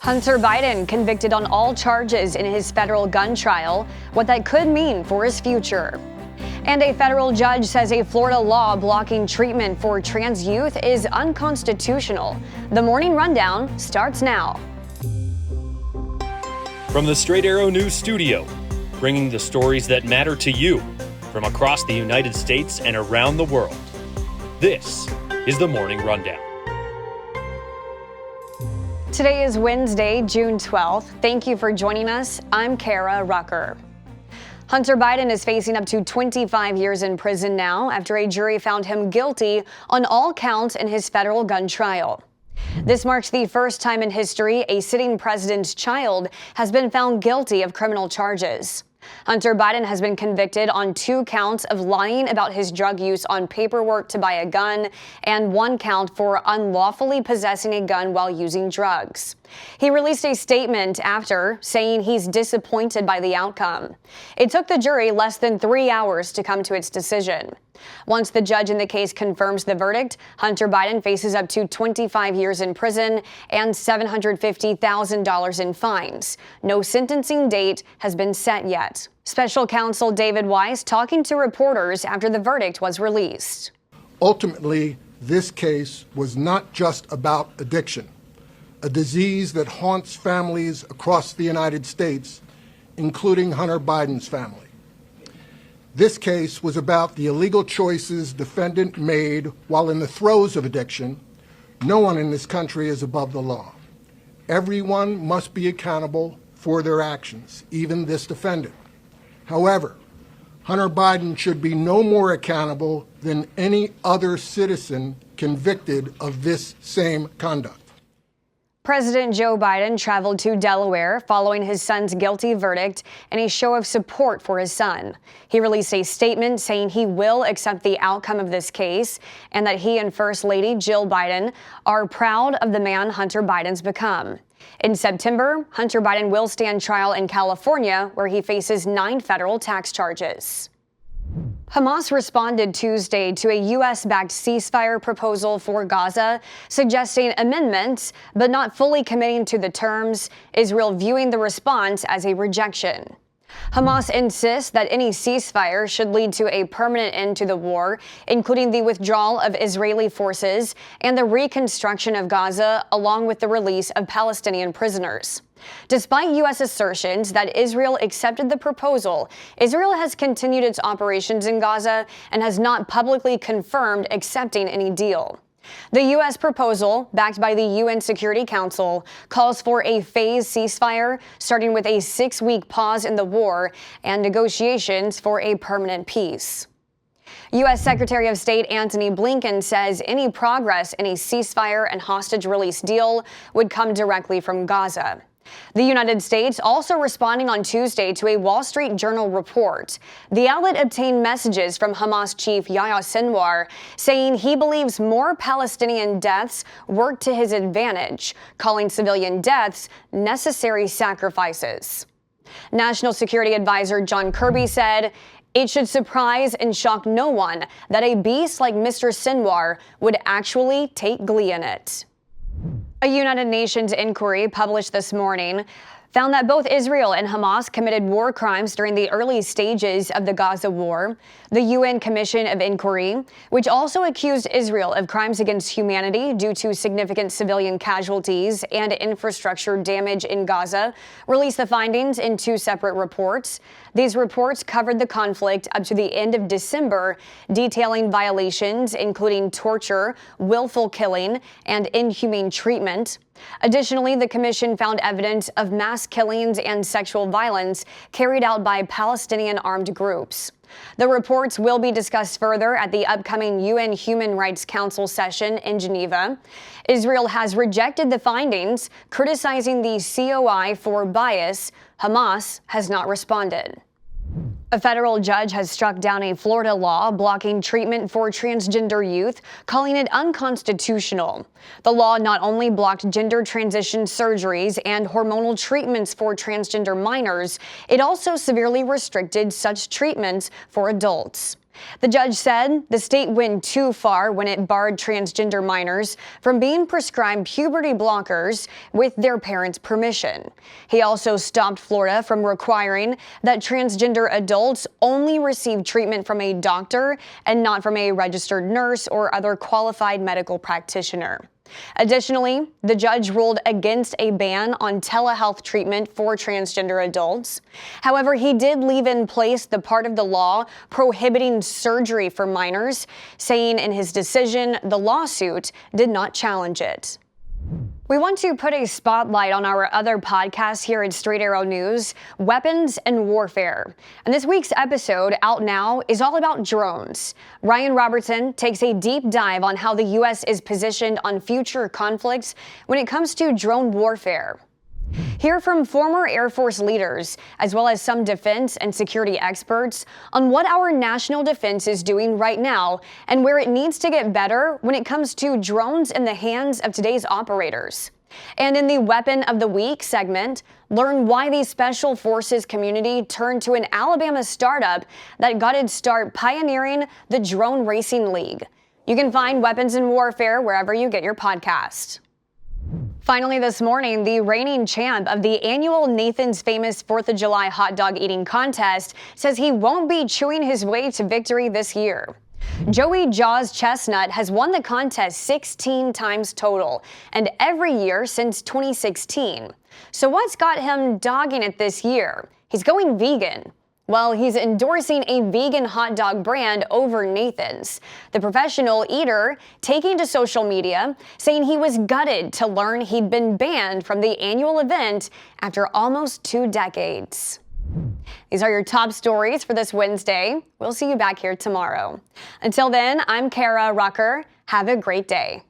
Hunter Biden convicted on all charges in his federal gun trial, what that could mean for his future. And a federal judge says a Florida law blocking treatment for trans youth is unconstitutional. The Morning Rundown starts now. From the Straight Arrow News Studio, bringing the stories that matter to you from across the United States and around the world. This is the Morning Rundown. Today is Wednesday, June 12th. Thank you for joining us. I'm Kara Rucker. Hunter Biden is facing up to 25 years in prison now after a jury found him guilty on all counts in his federal gun trial. This marks the first time in history a sitting president's child has been found guilty of criminal charges. Hunter Biden has been convicted on 2 counts of lying about his drug use on paperwork to buy a gun and 1 count for unlawfully possessing a gun while using drugs. He released a statement after saying he's disappointed by the outcome. It took the jury less than 3 hours to come to its decision. Once the judge in the case confirms the verdict, Hunter Biden faces up to 25 years in prison and $750,000 in fines. No sentencing date has been set yet. Special counsel David Weiss talking to reporters after the verdict was released. Ultimately, this case was not just about addiction, a disease that haunts families across the United States, including Hunter Biden's family. This case was about the illegal choices defendant made while in the throes of addiction. No one in this country is above the law. Everyone must be accountable for their actions, even this defendant. However, Hunter Biden should be no more accountable than any other citizen convicted of this same conduct. President Joe Biden traveled to Delaware following his son's guilty verdict in a show of support for his son. He released a statement saying he will accept the outcome of this case and that he and First Lady Jill Biden are proud of the man Hunter Biden's become. In September, Hunter Biden will stand trial in California, where he faces 9 federal tax charges. Hamas responded Tuesday to a U.S.-backed ceasefire proposal for Gaza, suggesting amendments but not fully committing to the terms, Israel viewing the response as a rejection. Hamas insists that any ceasefire should lead to a permanent end to the war, including the withdrawal of Israeli forces and the reconstruction of Gaza, along with the release of Palestinian prisoners. Despite U.S. assertions that Israel accepted the proposal, Israel has continued its operations in Gaza and has not publicly confirmed accepting any deal. The U.S. proposal, backed by the UN Security Council, calls for a phased ceasefire, starting with a 6-week pause in the war and negotiations for a permanent peace. U.S. Secretary of State Antony Blinken says any progress in a ceasefire and hostage release deal would come directly from Gaza. The United States also responding on Tuesday to a Wall Street Journal report. The outlet obtained messages from Hamas chief Yahya Sinwar saying he believes more Palestinian deaths work to his advantage, calling civilian deaths necessary sacrifices. National Security Advisor John Kirby said, "It should surprise and shock no one that a beast like Mr. Sinwar would actually take glee in it." A United Nations inquiry published this morning found that both Israel and Hamas committed war crimes during the early stages of the Gaza war. The UN Commission of Inquiry, which also accused Israel of crimes against humanity due to significant civilian casualties and infrastructure damage in Gaza, released the findings in 2 separate reports. These reports covered the conflict up to the end of December, detailing violations including torture, willful killing, and inhumane treatment. Additionally, the commission found evidence of mass killings and sexual violence carried out by Palestinian armed groups. The reports will be discussed further at the upcoming UN Human Rights Council session in Geneva. Israel has rejected the findings, criticizing the COI for bias. Hamas has not responded. A federal judge has struck down a Florida law blocking treatment for transgender youth, calling it unconstitutional. The law not only blocked gender transition surgeries and hormonal treatments for transgender minors, it also severely restricted such treatments for adults. The judge said the state went too far when it barred transgender minors from being prescribed puberty blockers with their parents' permission. He also stopped Florida from requiring that transgender adults only receive treatment from a doctor and not from a registered nurse or other qualified medical practitioner. Additionally, the judge ruled against a ban on telehealth treatment for transgender adults. However, he did leave in place the part of the law prohibiting surgery for minors, saying in his decision the lawsuit did not challenge it. We want to put a spotlight on our other podcast here at Straight Arrow News, Weapons and Warfare. And this week's episode, out now, is all about drones. Ryan Robertson takes a deep dive on how the U.S. is positioned on future conflicts when it comes to drone warfare. Hear from former Air Force leaders, as well as some defense and security experts, on what our national defense is doing right now and where it needs to get better when it comes to drones in the hands of today's operators. And in the Weapon of the Week segment, learn why the Special Forces community turned to an Alabama startup that got its start pioneering the Drone Racing League. You can find Weapons and Warfare wherever you get your podcast. Finally this morning, the reigning champ of the annual Nathan's Famous 4th of July hot dog eating contest says he won't be chewing his way to victory this year. Joey Chestnut has won the contest 16 times total, and every year since 2016. So what's got him dogging it this year? He's going vegan. Well, he's endorsing a vegan hot dog brand over Nathan's. The professional eater taking to social media, saying he was gutted to learn he'd been banned from the annual event after almost 2 decades. These are your top stories for this Wednesday. We'll see you back here tomorrow. Until then, I'm Kara Rucker. Have a great day.